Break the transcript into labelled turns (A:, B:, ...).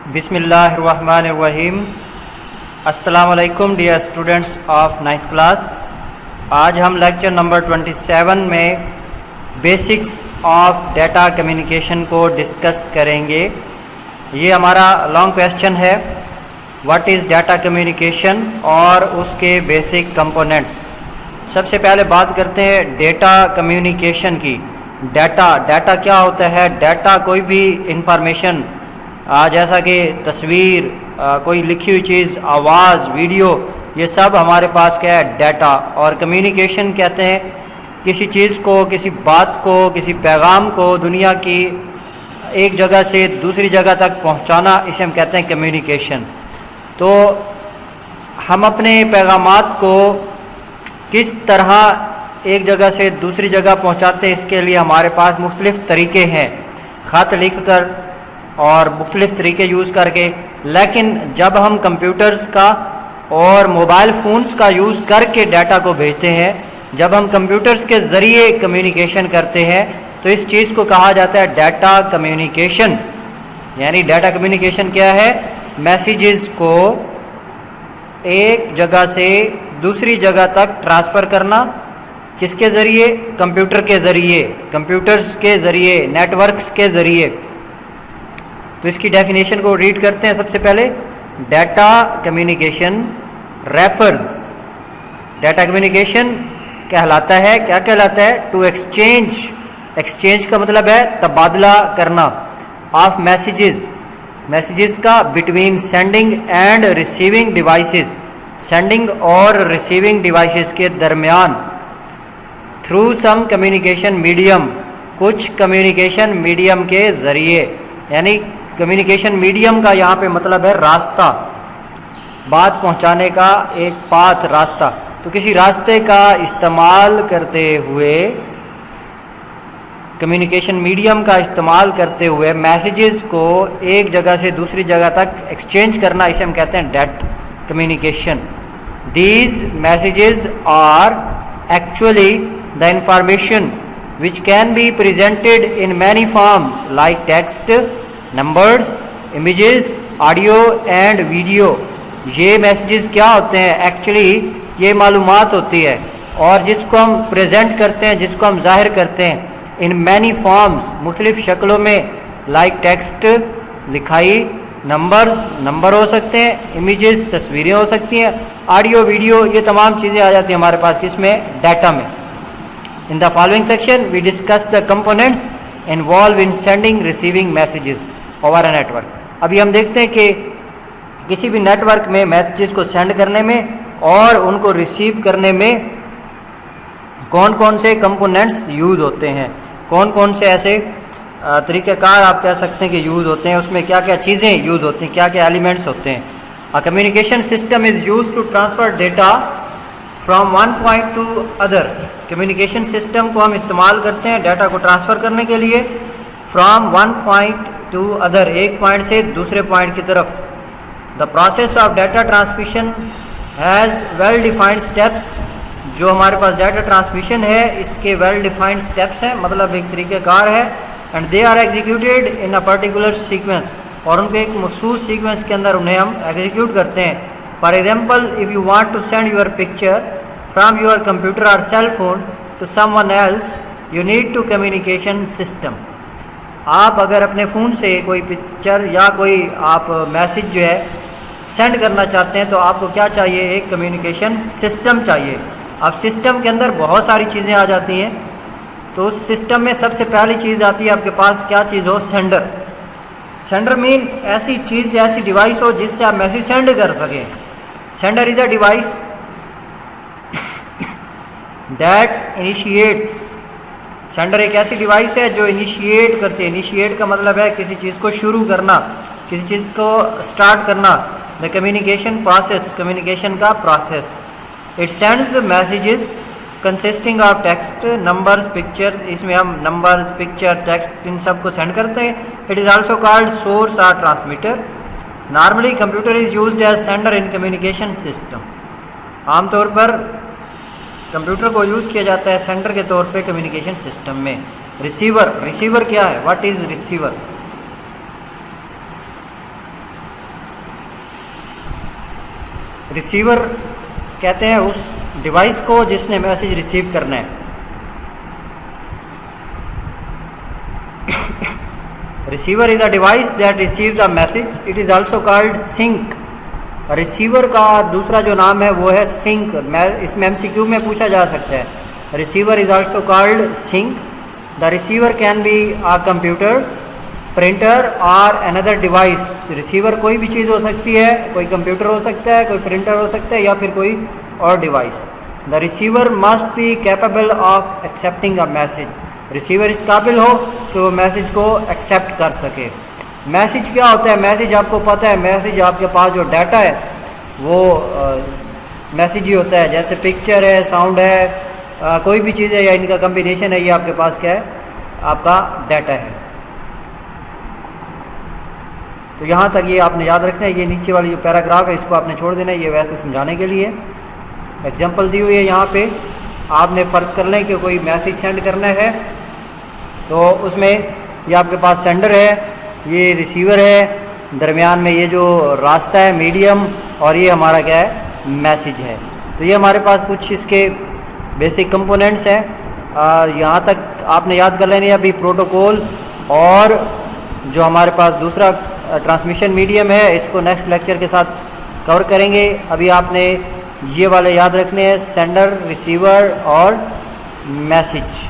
A: बिस्मिल्लाहिर्रहमानिर्रहीम। अस्सलाम वालेकुम dear students of 9th class. आज हम लेक्चर नंबर 27 में बेसिक्स ऑफ डाटा कम्युनिकेशन को डिस्कस करेंगे। ये हमारा लॉन्ग क्वेश्चन है, व्हाट इज़ डाटा कम्युनिकेशन और उसके बेसिक कंपोनेंट्स। सबसे पहले बात करते हैं डाटा कम्युनिकेशन की। डाटा क्या होता है? डाटा कोई भी इंफॉर्मेशन, जैसा कि तस्वीर, कोई लिखी हुई चीज़, आवाज़, वीडियो, ये सब हमारे पास क्या है? डाटा। और कम्युनिकेशन कहते हैं किसी चीज़ को, किसी बात को, किसी पैगाम को दुनिया की एक जगह से दूसरी जगह तक पहुंचाना, इसे हम कहते हैं कम्युनिकेशन। तो हम अपने पैगामात को किस तरह एक जगह से दूसरी जगह पहुंचाते हैं, इसके लिए हमारे पास मुख्तलिफ़ तरीके हैं, ख़त लिख कर और मुख्तलिफ़ तरीके यूज़ करके। लेकिन जब हम कंप्यूटर्स का और मोबाइल फ़ोन्स का यूज़ करके डाटा को भेजते हैं, जब हम कंप्यूटर्स के ज़रिए कम्युनिकेशन करते हैं, तो इस चीज़ को कहा जाता है डाटा कम्युनिकेशन। यानी डाटा कम्युनिकेशन क्या है? मैसेजेस को एक जगह से दूसरी जगह तक ट्रांसफ़र करना। किसके ज़रिए? कंप्यूटर के ज़रिए, कंप्यूटर्स के ज़रिए, नेटवर्क्स के ज़रिए। तो इसकी डेफिनेशन को रीड करते हैं। सबसे पहले data communication refers, data communication कहलाता है, क्या कहलाता है? टू एक्सचेंज, एक्सचेंज का मतलब है तबादला करना, ऑफ मैसेजेस, मैसेजेस का between sending end receiving devices, sending और रिसीविंग डिवाइसेस के दरमियान, थ्रू सम कम्युनिकेशन मीडियम, कुछ कम्युनिकेशन मीडियम के ज़रिए। यानी कम्युनिकेशन मीडियम का यहाँ पे मतलब है रास्ता, बात पहुँचाने का एक पाथ, रास्ता। तो किसी रास्ते का इस्तेमाल करते हुए, कम्युनिकेशन मीडियम का इस्तेमाल करते हुए मैसेजेस को एक जगह से दूसरी जगह तक एक्सचेंज करना, इसे हम कहते हैं data communication. These messages are actually the information which can be presented in many forms like text, numbers, images, audio and video। ये मैसेजेस क्या होते हैं? एक्चुअली ये मालूमात होती है और जिसको हम प्रेजेंट करते हैं, जिसको हम जाहिर करते हैं इन मैनी फॉर्म्स, मुख्तलिफ शक्लों में, लाइक टेक्स्ट, लिखाई, नंबर्स, नंबर हो सकते हैं, इमेजेस, तस्वीरें हो सकती हैं, ऑडियो, वीडियो, ये तमाम चीज़ें आ जाती हैं हमारे पास किसमें? डाटा में। In the following section, we discuss the components involved in sending, receiving messages over a network। अभी हम देखते हैं कि किसी भी नेटवर्क में मैसेजेस को सेंड करने में और उनको रिसीव करने में कौन कौन से कंपोनेंट्स यूज़ होते हैं, कौन कौन से ऐसे तरीक़ेकार आप कह सकते हैं कि यूज़ होते हैं, उसमें क्या क्या चीज़ें यूज़ होती हैं, क्या क्या एलिमेंट्स होते हैं। A communication system is use to transfer data from one point to other. Communication system को हम इस्तेमाल करते हैं डाटा को ट्रांसफ़र करने के लिए, from one point to other, एक पॉइंट से दूसरे पॉइंट की तरफ। The process of data transmission has well defined steps. जो हमारे पास डाटा ट्रांसमिशन है, इसके वेल डिफाइंड स्टेप्स हैं, मतलब एक तरीक़ेकार है। And they are executed in a particular sequence, और उनके एक मखसूस सीक्वेंस के अंदर उन्हें हम एग्जीक्यूट करते हैं। For example, if you want to send your picture from your computer or cell phone to someone else, you need to communication system। आप अगर अपने फ़ोन से कोई पिक्चर या कोई आप मैसेज जो है सेंड करना चाहते हैं, तो आपको क्या चाहिए? एक कम्युनिकेशन सिस्टम चाहिए। अब सिस्टम के अंदर बहुत सारी चीज़ें आ जाती हैं। तो उस सिस्टम में सबसे पहली चीज़ आती है आपके पास, क्या चीज़ हो? सेंडर। सेंडर मीन ऐसी चीज़, ऐसी डिवाइस हो जिससे आप मैसेज सेंड कर सकें। Sender is a device that initiates. Sender एक ऐसी डिवाइस है जो इनिशिएट करती है। इनिशिएट का मतलब है किसी चीज़ को शुरू करना, किसी चीज़ को स्टार्ट करना। द कम्युनिकेशन प्रोसेस, कम्युनिकेशन का process. It sends messages consisting of text, numbers, picture. इसमें हम नंबर्स, पिक्चर, टेक्स्ट, इन सब को सेंड करते हैं। It is also called source और transmitter. Normally computer is used as sender in communication system. आमतौर पर कंप्यूटर को यूज़ किया जाता है सेंडर के तौर पे कम्युनिकेशन सिस्टम में। रिसीवर, रिसीवर क्या है? What is receiver? रिसीवर कहते हैं उस डिवाइस को जिसने मैसेज रिसीव करना है। Receiver is a device that receives a message, it is also called sink. Receiver का दूसरा जो नाम है वो है सिंक। इसमें एमसीक्यू में पूछा जा सकता है। Receiver is also called sink. The receiver can be a computer, printer और अनदर डिवाइस। रिसीवर कोई भी चीज़ हो सकती है, कोई कंप्यूटर हो सकता है, कोई प्रिंटर हो सकता है या फिर कोई और device. The receiver must be capable of accepting a message. Receiver इस काबिल हो कि वो मैसेज को एक्सेप्ट कर सके। मैसेज क्या होता है? मैसेज आपको पता है, मैसेज आपके पास जो डाटा है वो मैसेज ही होता है। जैसे पिक्चर है, साउंड है, कोई भी चीज़ है या इनका कम्बिनेशन है, ये आपके पास क्या है? आपका डाटा है। तो यहाँ तक ये आपने याद रखना है। ये नीचे वाली जो पैराग्राफ है इसको आपने छोड़ देना है, ये वैसे समझाने के लिए एग्जांपल दी हुई है। यहाँ पे आपने फ़र्ज़ कर लें कि कोई मैसेज सेंड करना है, तो उसमें ये आपके पास सेंडर है, ये रिसीवर है, दरमियान में ये जो रास्ता है मीडियम, और ये हमारा क्या है? मैसेज है। तो ये हमारे पास कुछ इसके बेसिक कंपोनेंट्स हैं। यहाँ तक आपने याद कर लेनी है। अभी प्रोटोकॉल और जो हमारे पास दूसरा ट्रांसमिशन मीडियम है, इसको नेक्स्ट लेक्चर के साथ कवर करेंगे। अभी आपने ये वाले याद रखने हैं, सेंडर, रिसीवर और मैसेज।